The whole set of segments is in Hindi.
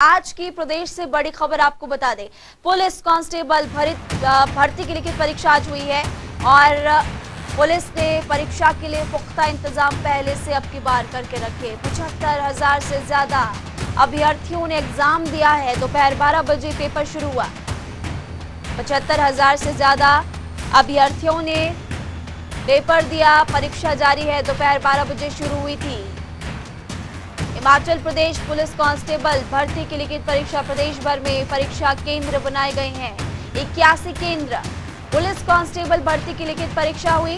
आज की प्रदेश से बड़ी खबर आपको बता दें, पुलिस कांस्टेबल भर्ती की लिखित परीक्षा आज हुई है और पुलिस ने परीक्षा के लिए पुख्ता इंतजाम पहले से अब की बार करके रखे। 75,000 से ज्यादा अभ्यर्थियों ने एग्जाम दिया है। दोपहर 12 बजे पेपर शुरू हुआ। 75,000 से ज्यादा अभ्यर्थियों ने पेपर दिया। परीक्षा जारी है, दोपहर 12 बजे शुरू हुई थी। हिमाचल प्रदेश पुलिस कांस्टेबल भर्ती की लिखित परीक्षा प्रदेश भर में परीक्षा केंद्र बनाए गए हैं। 81 केंद्र पुलिस कांस्टेबल भर्ती की लिखित परीक्षा हुई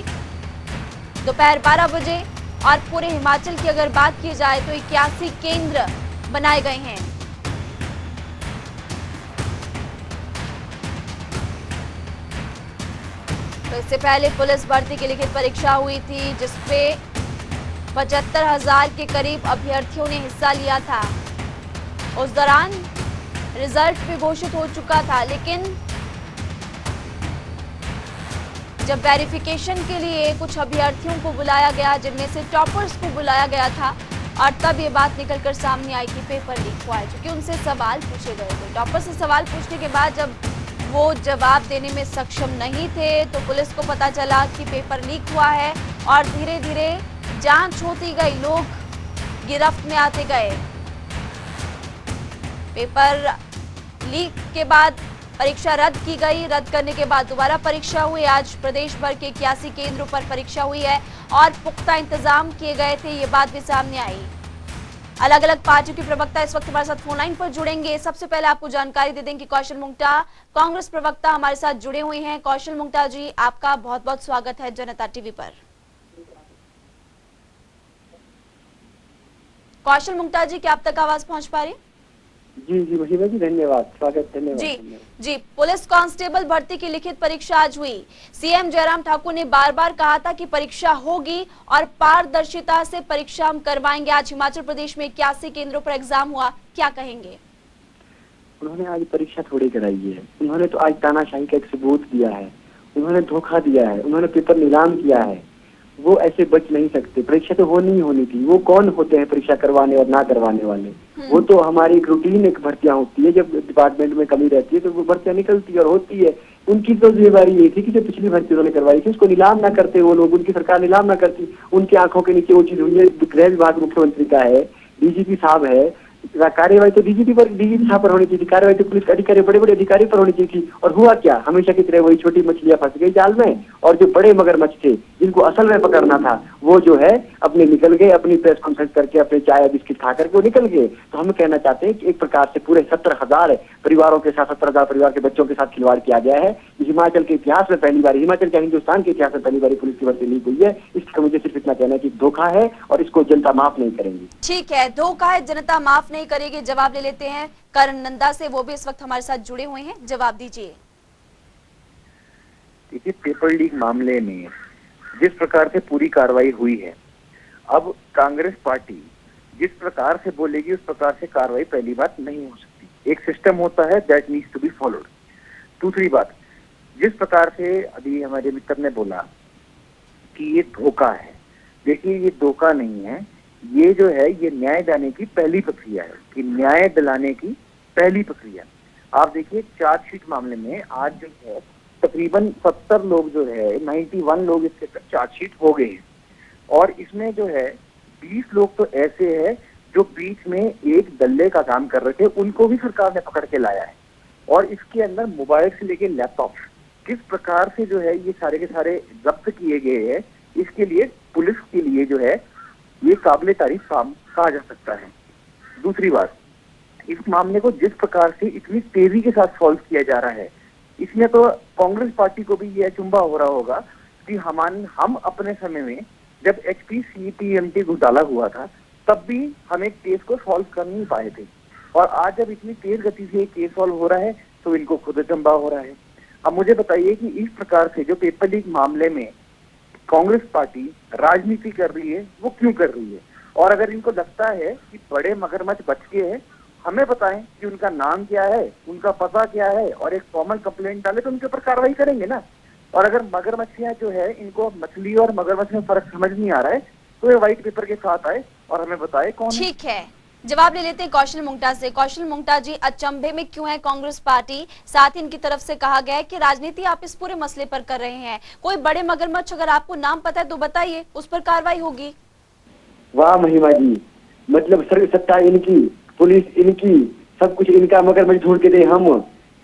दोपहर 12 बजे और पूरे हिमाचल की अगर बात की जाए तो 81 केंद्र बनाए गए हैं। तो इससे पहले पुलिस भर्ती की लिखित परीक्षा हुई थी जिसपे 75,000 के करीब अभ्यर्थियों ने हिस्सा लिया था। उस दौरान रिजल्ट भी घोषित हो चुका था, लेकिन जब वेरिफिकेशन के लिए कुछ अभ्यर्थियों को बुलाया गया, जिनमें से टॉपर्स को बुलाया गया था, और तब ये बात निकलकर सामने आई कि पेपर लीक हुआ है, क्योंकि उनसे सवाल पूछे गए थे। टॉपर से सवाल पूछने के बाद जब वो जवाब देने में सक्षम नहीं थे तो पुलिस को पता चला कि पेपर लीक हुआ है और धीरे धीरे जांच होती गई, लोग गिरफ्त में आते गए। पेपर लीक के बाद परीक्षा रद्द की गई। रद्द करने के बाद दोबारा परीक्षा हुई। आज प्रदेश भर के 81 केंद्रों पर परीक्षा हुई है और पुख्ता इंतजाम किए गए थे, ये बात भी सामने आई। अलग अलग पार्टियों की प्रवक्ता इस वक्त हमारे साथ फोन लाइन पर जुड़ेंगे। सबसे पहले आपको जानकारी दे दें कि कौशल मुंगटा कांग्रेस प्रवक्ता हमारे साथ जुड़े हुए हैं। कौशल मुंगटा जी, आपका बहुत बहुत स्वागत है जनता टीवी पर। कौशल मुंगटा जी, क्या आप तक आवाज पहुंच पा रही? जी महिमा जी, धन्यवाद, स्वागत, धन्यवाद जी। पुलिस कांस्टेबल भर्ती की लिखित परीक्षा आज हुई। सीएम जयराम ठाकुर ने बार बार कहा था कि परीक्षा होगी और पारदर्शिता से परीक्षा हम करवाएंगे। आज हिमाचल प्रदेश में 81 केंद्रों पर एग्जाम हुआ, क्या कहेंगे? उन्होंने आज परीक्षा थोड़ी कराई है। उन्होंने तो आज तानाशाही का एक सबूत दिया है। उन्होंने धोखा दिया है। उन्होंने पेपर नीलाम किया है। वो ऐसे बच नहीं सकते। परीक्षा तो होनी ही होनी थी। वो कौन होते हैं परीक्षा करवाने और ना करवाने वाले? वो तो हमारी एक रूटीन एक भर्तियां होती है। जब डिपार्टमेंट में कमी रहती है तो वो भर्तियां निकलती है और होती है। उनकी तो जिम्मेदारी ये थी कि जो पिछली भर्ती उन्होंने करवाई थी उसको नीलाम ना करते वो लोग, उनकी सरकार नीलाम ना करती। उनकी आंखों के नीचे वो चीज हुई है। गृह विभाग मुख्यमंत्री का है, डीजीपी साहब है, कार्यवाही तो डीजीपी साहब पर होनी चाहिए थी। कार्यवाही तो पुलिस अधिकारी, बड़े बड़े अधिकारी पर होनी चाहिए थी। और हुआ क्या? हमेशा की तरह वही छोटी मछलियां फंस गई जाल में, और जो बड़े मगरमच्छ थे जिनको असल में पकड़ना था वो जो है अपने निकल गए। अपनी प्रेस कॉन्फ्रेंस करके अपने चाय बिस्किट खा करके वो निकल गए। तो हम कहना चाहते हैं कि एक प्रकार से पूरे 70,000 परिवारों के साथ, 70,000 परिवार के बच्चों के साथ खिलवाड़ किया गया है। हिमाचल के इतिहास में पहली बार, हिमाचल क्या हिंदुस्तान के इतिहास में पहली बार पुलिस की भर्ती लीक हुई है। इसका मुझे सिर्फ इतना कहना है कि धोखा है और इसको जनता माफ नहीं करेंगी। ठीक है, धोखा है, जनता माफ नहीं करेगी। जवाब ले लेते हैं करण नंदा से, वो भी इस वक्त हमारे साथ जुड़े हुए हैं। जवाब दीजिए। देखिए, पेपर लीक मामले में जिस प्रकार से पूरी कार्रवाई हुई है, अब कांग्रेस पार्टी जिस प्रकार से बोलेगी उस प्रकार से कार्रवाई पहली बात नहीं हो सकती। एक सिस्टम होता है that needs to be followed. दूसरी बात, जिस प्रकार से अभी हमारे मित्र ने बोला कि ये धोखा है, देखिए ये धोखा नहीं है। ये जो है ये न्याय दिलाने की पहली प्रक्रिया है, कि न्याय दिलाने की पहली प्रक्रिया। आप देखिए चार्जशीट मामले में आज जो है तकरीबन 70 लोग जो है 91 लोग इसके चार्जशीट हो गए हैं। और इसमें जो है 20 लोग तो ऐसे हैं जो बीच में एक दल्ले का काम कर रहे थे, उनको भी सरकार ने पकड़ के लाया है। और इसके अंदर मोबाइल से लेके लैपटॉप किस प्रकार से जो है ये सारे के सारे जब्त किए गए हैं, इसके लिए पुलिस के लिए जो है ये काबिले तारीफ काम कहा जा सकता है। दूसरी बात, इस मामले को जिस प्रकार से इतनी तेजी के साथ सॉल्व किया जा रहा है, इसमें तो कांग्रेस पार्टी को भी यह अचंभा हो रहा होगा कि हम अपने समय में जब HPCPMT घोटाला हुआ था तब भी हम एक केस को सॉल्व कर नहीं पाए थे, और आज जब इतनी तेज गति से केस सॉल्व हो रहा है तो इनको खुद अचंभा हो रहा है। अब मुझे बताइए कि इस प्रकार से जो पेपर लीक मामले में कांग्रेस पार्टी राजनीति कर रही है वो क्यों कर रही है? और अगर इनको लगता है कि बड़े मगरमच्छ बच के हैं, हमें बताएं कि उनका नाम क्या है, उनका पता क्या है, और एक फॉर्मल कंप्लेंट डाले तो उनके ऊपर कार्रवाई करेंगे ना। और अगर मगरमच्छियां जो है इनको मछली और मगरमच्छ में फर्क समझ नहीं आ रहा है तो ये व्हाइट पेपर के साथ आए और हमें बताए कौन है। ठीक है, जवाब ले लेते हैं कौशल मुंगटा से। कौशल मुंगटा जी, अचंभे में क्यों है कांग्रेस पार्टी? साथ ही इनकी तरफ से कहा गया है कि राजनीति आप इस पूरे मसले पर कर रहे हैं। कोई बड़े मगरमच्छ अगर आपको नाम पता है तो बताइए, उस पर कार्रवाई होगी। वाह महिमा जी, मतलब सत्ता इनकी, पुलिस इनकी, सब कुछ इनका, मगरमच्छ ढूंढ के दे हम,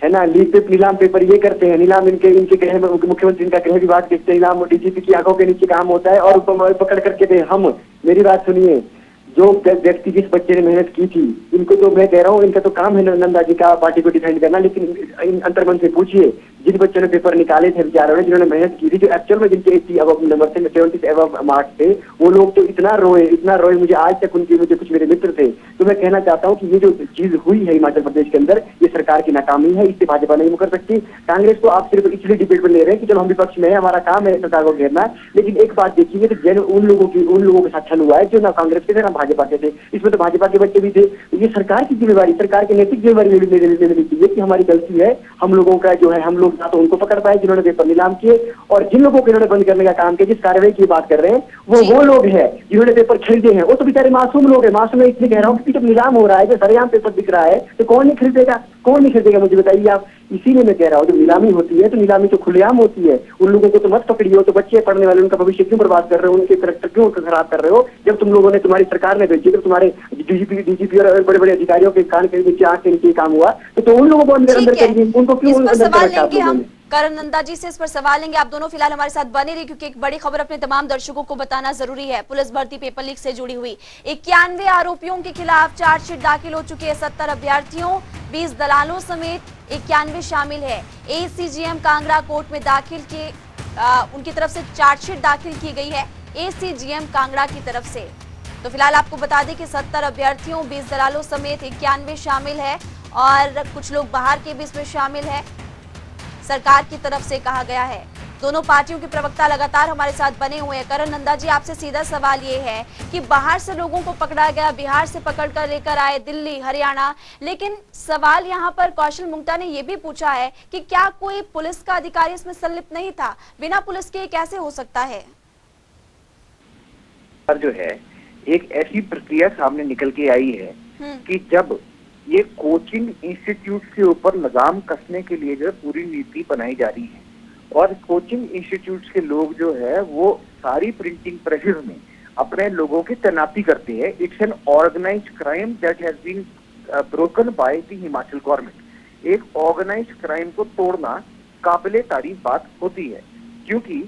है ना। नीलाम पेपर ये करते हैं, नीलाम इनके गृह मुख्यमंत्री इनका गृह विभाग देखते हैं, नीलाम डीजीपी की आंखों के नीचे काम होता है और पकड़ करके दे हम। मेरी बात सुनिए, जो व्यक्ति जिस बच्चे ने मेहनत की थी, इनको तो मैं कह रहा हूँ इनका तो काम है नंदा जी का पार्टी को डिफेंड करना, लेकिन अंतर्मन से पूछिए जिन बच्चों ने पेपर निकाले थे बेचारों ने, जिन्होंने मेहनत की थी, जो एक्चुअल में जिनके 80 अबव नंबर थे, 70 अबव मार्क्स थे, वो लोग तो इतना रोए, मुझे आज तक मुझे कुछ मेरे मित्र थे। तो मैं कहना चाहता हूँ कि ये जो चीज हुई है हिमाचल प्रदेश के अंदर, ये सरकार की नाकामी है, इससे भाजपा नहीं मुकर सकती। कांग्रेस को आप सिर्फ इसलिए डिबेट पर ले रहे हैं कि जब हम विपक्ष में है, हमारा काम है सरकार को घेरना, लेकिन एक बात देखिए तो जन उन लोगों के साथ छल हुआ है जो ना कांग्रेस के थे ना भाजपा के थे। इसमें तो भाजपा के बच्चे भी थे। ये सरकार की जिम्मेवारी, सरकार की नैतिक जिम्मेवारी लेनी चाहिए कि हमारी गलती है, हम लोगों का जो है, हम लोग ना तो उनको पकड़ पाए जिन्होंने पेपर नीलाम किए, और जिन लोगों को इन्होंने बंद करने का काम किया, जिस कार्रवाई की बात कर रहे हैं, वो लोग हैं जिन्होंने पेपर खरीदे हैं। वो तो बेचारे मासूम लोग हैं। मासूम मैं इसलिए कह रहा हूँ कि जब नीलाम हो रहा है, जब सरेआम पेपर बिक रहा है, तो कौन नहीं खरीदेगा, कौन नहीं खरीदेगा, मुझे बताइए आप। इसीलिए मैं कह रहा हूँ जब नीलामी होती है तो नीलामी तो खुलेआम होती है। उन लोगों को तो मत पकड़िए, तो बच्चे पढ़ने वाले, उनका भविष्य क्यों बर्बाद कर रहे हो, उनके करेक्टर क्यों खराब कर रहे हो। जब तुम लोगों ने, तुम्हारी सरकार ने भेजी, जब तुम्हारे डीजीपी और बड़े बड़े अधिकारियों के कान के नीचे, आंख के नीचे काम हुआ, तो उन लोगों को अंदर करिए, उनको क्यों अंदर रखा आप लोगों ने। करण नंदा जी से इस पर सवाल लेंगे। आप दोनों फिलहाल हमारे साथ बने रहिए, क्योंकि एक बड़ी खबर अपने तमाम दर्शकों को बताना जरूरी है। पुलिस भर्ती पेपर लीक से जुड़ी हुई 91 आरोपियों के खिलाफ चार्जशीट दाखिल हो चुकी है। 70 अभ्यर्थियों, 20 दलालों समेत 91 शामिल है। एसीजीएम कांगड़ा कोर्ट में दाखिल के उनकी तरफ से चार्जशीट दाखिल की गई है एसीजीएम कांगड़ा की तरफ से। तो फिलहाल आपको बता दें कि 70 अभ्यर्थियों, 20 दलालों समेत 91 शामिल है, और कुछ लोग बाहर के भी इसमें शामिल है, सरकार की तरफ से कहा गया है। दोनों पार्टियों के प्रवक्ता लगातार हमारे साथ बने हुए हैं। करण नंदा जी, आपसे सीधा सवाल ये है कि बाहर से लोगों को पकड़ा गया, बिहार से पकड़कर लेकर आए दिल्ली, हरियाणा, लेकिन सवाल यहाँ पर कौशल मुंगटा ने ये भी पूछा है कि क्या कोई पुलिस का अधिकारी इसमें संलिप्त नहीं था? बिना पुलिस के कैसे हो सकता है? जो है एक ऐसी प्रक्रिया सामने निकल के आई है कि जब ये कोचिंग इंस्टीट्यूट के ऊपर लगाम कसने के लिए जो है पूरी नीति बनाई जा रही है, और कोचिंग इंस्टीट्यूट के लोग जो है वो सारी प्रिंटिंग प्रेसेस में अपने लोगों की तैनाती करते हैं। It's an organised crime that has been broken by the Himachal government. एक ऑर्गेनाइज्ड क्राइम को तोड़ना काबिले तारीफ बात होती है, क्योंकि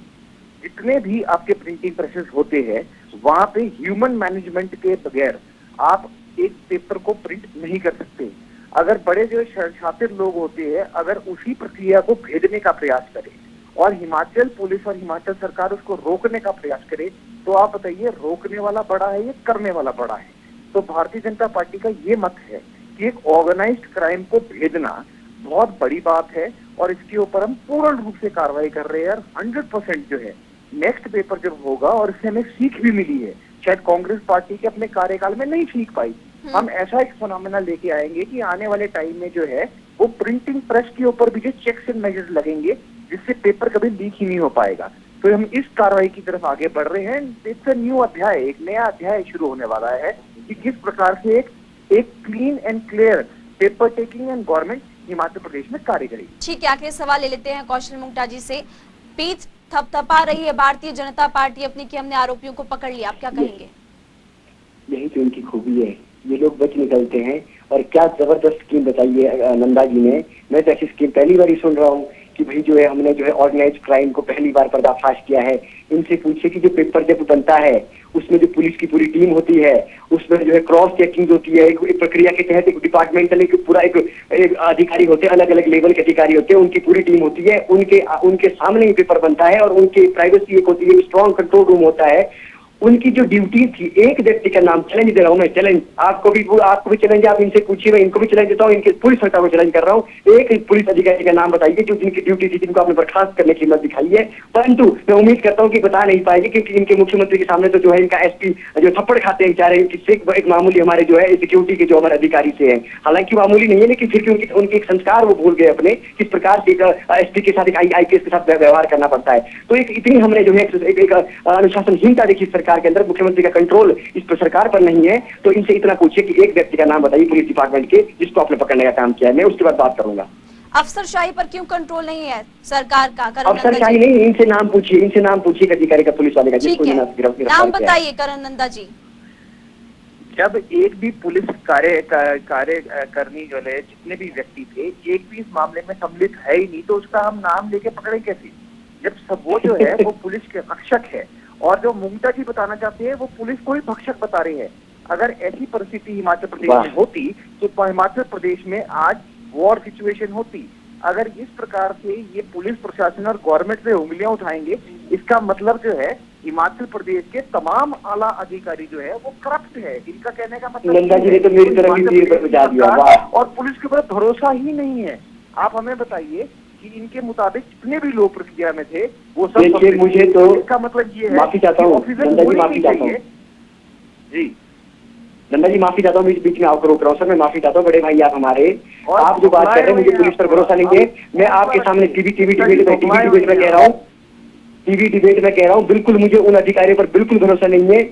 जितने भी आपके प्रिंटिंग प्रेसेस होते हैं वहां पे ह्यूमन मैनेजमेंट के बगैर आप एक पेपर को प्रिंट नहीं कर सकते। अगर बड़े जो शातिर लोग होते हैं, अगर उसी प्रक्रिया को भेदने का प्रयास करें और हिमाचल पुलिस और हिमाचल सरकार उसको रोकने का प्रयास करे, तो आप बताइए रोकने वाला बड़ा है या करने वाला बड़ा है? तो भारतीय जनता पार्टी का ये मत है कि एक ऑर्गेनाइज्ड क्राइम को भेदना बहुत बड़ी बात है, और इसके ऊपर हम पूर्ण रूप से कार्रवाई कर रहे हैं। 100% जो है नेक्स्ट पेपर जब होगा, और इससे हमें सीख भी मिली है, शायद कांग्रेस पार्टी के अपने कार्यकाल में नहीं सीख पाई, हम ऐसा एक फिनोमेना लेके आएंगे कि आने वाले टाइम में जो है वो प्रिंटिंग प्रेस के ऊपर भी जो चेक्स एंड मेजर्स लगेंगे, जिससे पेपर कभी लीक ही नहीं हो पाएगा। तो हम इस कार्रवाई की तरफ आगे बढ़ रहे हैं। इट्स अ न्यू अध्याय, एक नया अध्याय शुरू होने वाला है कि किस प्रकार से एक clean and clear paper taking and government Himachal Pradesh में कार्य करेगी। ठीक है, आखिरी सवाल ले लेते हैं कौशल मुंगटा जी से। पीठ थपथपा रही है भारतीय जनता पार्टी अपनी कि हमने आरोपियों को पकड़ लिया, आप क्या कहेंगे? यही तो इनकी खूबी है, ये लोग बच निकलते हैं। और क्या जबरदस्त स्कीम बताई है नंदा जी ने। मैं तो ऐसी स्कीम पहली बार ही सुन रहा हूँ कि भाई जो है हमने जो है ऑर्गेनाइज्ड क्राइम को पहली बार पर्दाफाश किया है। इनसे पूछे कि जो पेपर जब बनता है उसमें जो पुलिस की पूरी टीम होती है, उसमें जो है क्रॉस चेकिंग होती है, एक प्रक्रिया के तहत एक डिपार्टमेंटल एक अधिकारी होते हैं, अलग अलग लेवल के अधिकारी होते हैं, उनकी पूरी टीम होती है, उनके सामने ही पेपर बनता है, और उनकी प्राइवेसी एक होती है, स्ट्रॉन्ग कंट्रोल रूम होता है। उनकी जो ड्यूटी थी, एक व्यक्ति का नाम चैलेंज दे रहा हूँ मैं, चैलेंज आपको भी चैलेंज, आप इनसे पूछिए, मैं इनको भी चैलेंज देता हूँ, इनके पुलिस सरकार को चैलेंज कर रहा हूँ। एक पुलिस अधिकारी का नाम बताइए जो जिनकी ड्यूटी थी, जिनको आपने बर्खास्त करने की हिम्मत दिखाई है, परंतु मैं उम्मीद करता हूँ कि बता नहीं पाएगी, क्योंकि इनके मुख्यमंत्री के सामने तो जो है इनका एसपी जो थप्पड़ खाते हैं बेचारे, एक मामूली हमारे जो है सिक्योरिटी के जो हमारे अधिकारी से है, हालांकि मामूली नहीं है, लेकिन फिर भी उनके एक संस्कार वो भूल गए अपने, किस प्रकार से एसपी के साथ, एक आईपीएस के साथ व्यवहार करना पड़ता है। तो एक इतनी हमने जो है एक अनुशासनहीनता देखी सरकार सरकार के अंदर मुख्यमंत्री का कंट्रोल इस पर सरकार पर नहीं है, तो इनसे इतना पूछिए कि एक व्यक्ति का नाम बताइए पुलिस डिपार्टमेंट के जिसको आपने पकड़ने का काम किया है, मैं उसके बाद बात करूंगा। अफसरशाही पर क्यों कंट्रोल नहीं है सरकार का? करण नंदा अफसरशाही जी, नहीं, इनसे नाम पूछिए अधिकारी का, पुलिस वाले का, ठीक जिसको है, गिरफ्तार नाम किया है। बताइए करण नंदा जी। जब एक भी पुलिस कार्य करनी जो है, जितने भी व्यक्ति थे, एक भी इस मामले में सम्मिलित है ही नहीं, तो उसका हम नाम लेके पकड़े कैसे? जब सब वो जो है वो पुलिस के रक्षक है, और जो मुमता जी बताना चाहते हैं वो पुलिस को ही भक्षक बता रहे हैं। अगर ऐसी परिस्थिति हिमाचल प्रदेश में होती तो हिमाचल प्रदेश में आज वॉर सिचुएशन होती। अगर इस प्रकार से ये पुलिस प्रशासन और गवर्नमेंट पे उंगलियां उठाएंगे, इसका मतलब जो है हिमाचल प्रदेश के तमाम आला अधिकारी जो है वो करप्ट है। इनका कहने का मतलब नंदा जी ने तो मेरी तरफ ही तीर पर बजा दिया, वाह। और पुलिस के ऊपर भरोसा ही नहीं है। आप हमें बताइए कि इनके मुताबिक जितने भी लोग प्रक्रिया में थे वो सब, देखिए मुझे तो, इसका मतलब ये है, माफी चाहता हूँ नंदा जी, माफी चाहता हूँ जी नंदा जी, माफी चाहता हूँ, बीच में आपको रोक रहा हूँ सर, मैं माफी चाहता हूँ। बड़े भाई आप हमारे, आप जो बात कर रहे हैं मुझे पुलिस पर भरोसा नहीं है। मैं आपके सामने टीवी डिबेट में कह रहा हूँ, बिल्कुल मुझे उन अधिकारियों पर बिल्कुल भरोसा नहीं है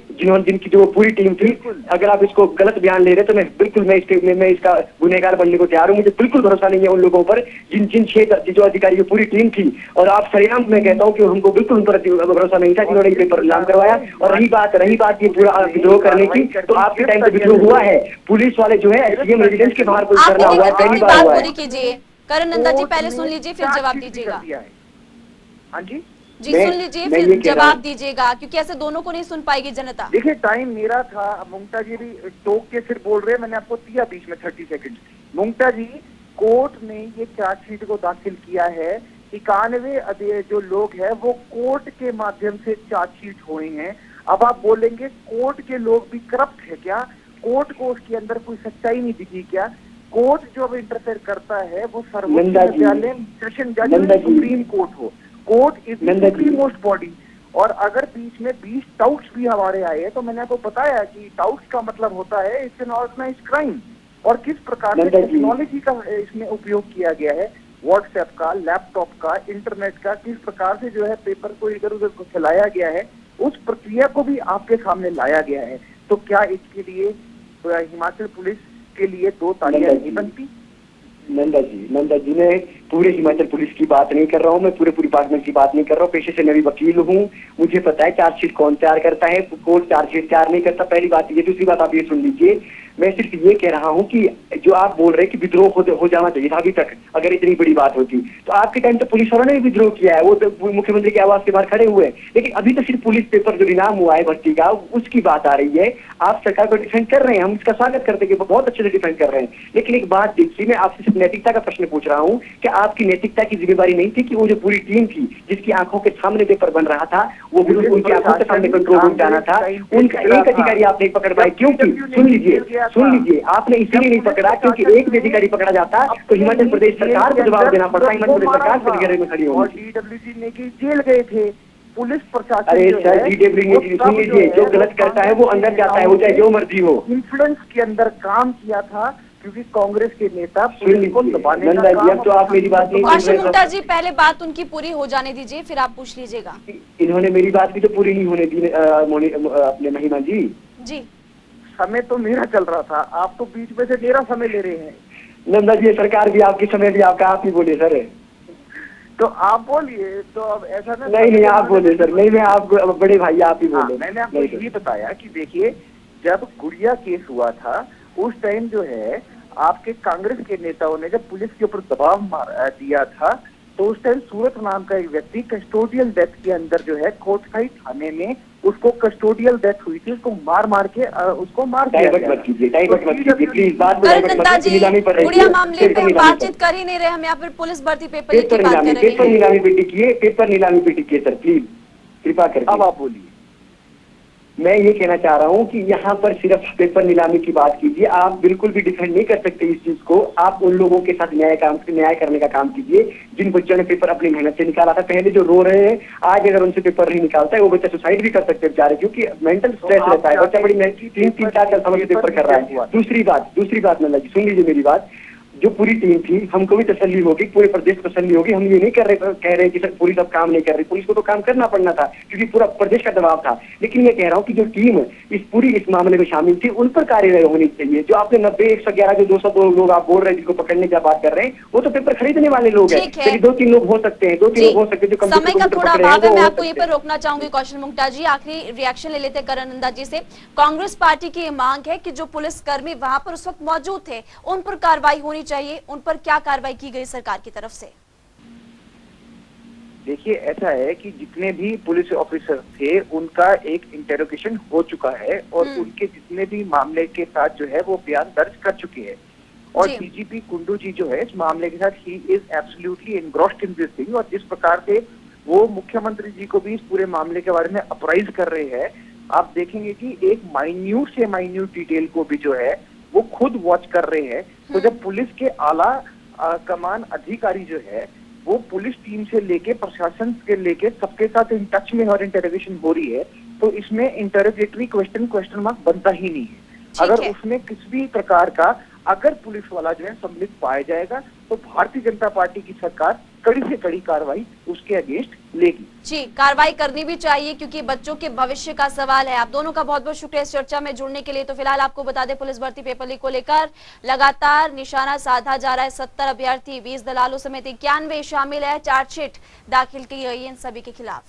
जिनकी जो पूरी टीम थी। अगर आप इसको गलत बयान ले रहे तो मैं इसका गुनहगार बनने को तैयार हूँ। मुझे बिल्कुल भरोसा नहीं है उन लोगों पर जिन 6 जो अधिकारियों की पूरी टीम थी। और आप सरेआम मैं कहता हूँ कि हमको बिल्कुल उन पर भरोसा नहीं था जिन्होंने पेपर नीलाम करवाया। और रही बात ये पूरा विद्रोह करने की, तो आपके टाइम पे विद्रोह हुआ है। पुलिस वाले जो है सीएम रेजिडेंस के बाहर कुछ करना हुआ है, पहली बार हुआ है। कीजिए करण नंदा जी, पहले सुन लीजिए फिर जवाब दीजिएगा। हाँ जी सुन लीजिए फिर जवाब दीजिएगा, क्योंकि ऐसे दोनों को नहीं सुन पाएगी जनता। देखिए टाइम मेरा था, मुमता जी भी टोक के फिर बोल रहे हैं, मैंने आपको दिया बीच में 30 सेकंड। मुमता जी, कोर्ट ने ये चार्जशीट को दाखिल किया है, 91 जो लोग हैं वो कोर्ट के माध्यम से चार्जशीट हुए हैं। अब आप बोलेंगे कोर्ट के लोग भी करप्ट है क्या? कोर्ट को उसके अंदर कोई सच्चाई नहीं दिखी क्या? कोर्ट जो अब इंटरफेयर करता है वो सर्वोच्च न्यायालय, सेशन जज, सुप्रीम कोर्ट हो। Court is the supreme most body. और अगर बीच में 20 डाउट्स भी हमारे आए हैं, तो मैंने आपको बताया कि डाउट्स का मतलब होता है इट्स एन ऑर्गेनाइज्ड क्राइम। और किस प्रकार से टेक्नोलॉजी का इसमें उपयोग किया गया है, व्हाट्सएप का, लैपटॉप का, इंटरनेट का, किस प्रकार से जो है पेपर को इधर उधर को फैलाया गया है, उस प्रक्रिया को भी आपके सामने लाया गया है। तो क्या इसके लिए हिमाचल पुलिस के लिए 2 तालियां नहीं बनती? नंदा जी ने पूरे हिमाचल पुलिस की बात नहीं कर रहा हूँ, मैं पूरे डिपार्टमेंट की बात नहीं कर रहा हूँ। पेशे से मैं भी वकील हूँ, मुझे पता है चार्जशीट कौन तैयार करता है, कोर्ट चार्जशीट तैयार नहीं करता। पहली बात ये। दूसरी बात आप ये सुन लीजिए, मैं सिर्फ ये कह रहा हूँ कि जो आप बोल रहे हैं कि विद्रोह हो जाना चाहिए था अभी तक, अगर इतनी बड़ी बात होती तो आपके टाइम तो पुलिस वालों ने भी विद्रोह किया है, वो तो मुख्यमंत्री के आवास के बाहर खड़े हुए। लेकिन अभी तो सिर्फ पुलिस पेपर जो नीलाम हुआ है भर्ती का, उसकी बात आ रही है। आप सरकार को डिफेंड कर रहे हैं, हम इसका स्वागत करते हैं, बहुत अच्छे से डिफेंड कर रहे हैं। लेकिन एक बात देखिए, मैं आपसे सिर्फ नैतिकता का प्रश्न पूछ रहा हूँ कि आपकी नैतिकता की जिम्मेदारी नहीं थी कि वो जो पूरी टीम थी जिसकी आंखों के सामने पेपर बन रहा था, वो बिल्कुल उनकी आंखों के सामने कंट्रोल रूम जाना था, उनका एक अधिकारी आप नहीं पकड़ पाए? क्योंकि सुन लीजिए, आपने इसलिए नहीं पकड़ा क्योंकि एक भी अधिकारी पकड़ा जाता तो हिमाचल प्रदेश सरकार को जवाब देना पड़ता, हिमाचल प्रदेश सरकार कटघरे में खड़ी होगी। डीडब्ल्यूजी ने की जेल गए थे, पुलिस प्रशासन। अरे सर, डीडब्ल्यूजी सुन लीजिए, जो गलत करता है वो अंदर जाता है, वो चाहे जो मर्जी हो। इन्फ्लुएंस के अंदर काम किया था क्योंकि कांग्रेस के नेता पुलिस को दबाने का काम। अब तो आप मेरी बात नहीं सुन रहे। मुमता जी, पहले बात उनकी पूरी हो जाने दीजिए, फिर आप पूछ लीजिएगा। इन्होंने मेरी बात भी तो पूरी नहीं होने दी अपने महिमा जी। समय तो मेरा चल रहा था, आप तो बीच में से मेरा समय ले रहे हैं। नंदा जी, सरकार भी आपकी, समय भी आपका, आप ही बोले सर। तो आप बोलिए, तो अब ऐसा नहीं आप बोले सर। नहीं, मैं आपको, बड़े भाई आप ही बोले। मैंने आपको यही बताया कि देखिए, जब गुड़िया केस हुआ था उस टाइम जो है आपके कांग्रेस के नेताओं ने जब पुलिस के ऊपर दबाव दिया था, तो उस टाइम सूरत नाम का एक व्यक्ति कस्टोडियल डेथ के अंदर जो है कोटखाई थाने में उसको कस्टोडियल डेथ हुई थी, उसको मार के उसको मार दिया गया। मत कीजिए प्लीज, बात गुड़िया मामले पे बातचीत कर ही नहीं रहे हम, यहाँ पर पुलिस भर्ती पेपर की बात कर रहे हैं। पेपर नीलामी पे टिकिए सर, प्लीज कृपा करके। अब आप बोलिए। मैं ये कहना चाह रहा हूँ कि यहाँ पर सिर्फ पेपर नीलामी की बात कीजिए, आप बिल्कुल भी डिफेंड नहीं कर सकते इस चीज को। आप उन लोगों के साथ न्याय करने का काम कीजिए जिन बच्चों ने पेपर अपनी मेहनत से निकाला था। पहले जो रो रहे हैं, आज अगर उनसे पेपर नहीं निकालता है वो बच्चा सुसाइड भी कर सकते हैं बेचारे, क्योंकि मेंटल स्ट्रेस रहता है। बच्चा बड़ी 3-4 साल से पेपर कर रहा है। दूसरी बात नंदा जी, सुन लीजिए मेरी बात। जो पूरी टीम थी, हमको भी तसल्ली होगी, पूरे प्रदेश को तसल्ली होगी। हम ये नहीं कह रहे कि सर पुलिस अब काम नहीं कर रही, पुलिस को तो काम करना पड़ना था क्योंकि पूरा प्रदेश का दबाव था। लेकिन ये कह रहा हूँ कि जो टीम इस मामले में शामिल थी, उन पर कार्रवाई होनी चाहिए। जो आपने 90, 111 जो 202 लोग आप बोल रहे हैं जिसको पकड़ने की बात कर रहे हैं, वो तो पेपर खरीदने वाले लोग हैं। ठीक है। 2-3 लोग हो सकते हैं, 2-3 लोग हो सकते हैं जो समय का कंप्यूटर थोड़ा पकड़े हैं, अभाव है, वो मैं हो आपको ये सकते पर हैं। रोकना चाहूंगी कौशल मुक्ता जी। आखिरी रिएक्शन ले लेते हैं करण जी से। कांग्रेस पार्टी की ये मांग है कि जो पुलिसकर्मी वहां पर उस वक्त मौजूद थे, उन पर कार्रवाई होनी चाहिए। उन पर क्या कार्रवाई की गई सरकार की तरफ से? देखिए, ऐसा है कि जितने भी पुलिस ऑफिसर थे उनका एक इंटेरोगेशन हो चुका है और उनके जितने भी मामले के साथ जो है वो बयान दर्ज कर चुके हैं। और जी। डीजीपी कुंडू जी जो है इस मामले के साथ he is absolutely engrossed in this thing. और जिस प्रकार से वो मुख्यमंत्री जी को भी इस पूरे मामले के बारे में अपराइज कर रहे हैं, आप देखेंगे कि एक माइन्यूट से माइन्यूट डिटेल को भी जो है वो खुद वॉच कर रहे हैं। तो जब पुलिस के आला कमान अधिकारी जो है वो पुलिस टीम से लेके प्रशासन के लेके सबके साथ इन टच में और इंटरोगेशन हो रही है, तो इसमें इंटरोगेटरी क्वेश्चन मार्क बनता ही नहीं है। अगर उसमें किसी भी प्रकार का अगर पुलिस वाला जो है सम्मिलित पाया जाएगा तो भारतीय जनता पार्टी की सरकार कड़ी से कड़ी कार्रवाई उसके अगेंस्ट लेगी। जी, कार्रवाई करनी भी चाहिए क्योंकि बच्चों के भविष्य का सवाल है। आप दोनों का बहुत बहुत शुक्रिया इस चर्चा में जुड़ने के लिए। तो फिलहाल आपको बता दें, पुलिस भर्ती पेपर लीक को लेकर लगातार निशाना साधा जा रहा है। 70 अभ्यर्थी, 20 दलालों समेत 91 शामिल है। चार्जशीट दाखिल की गई है इन सभी के खिलाफ।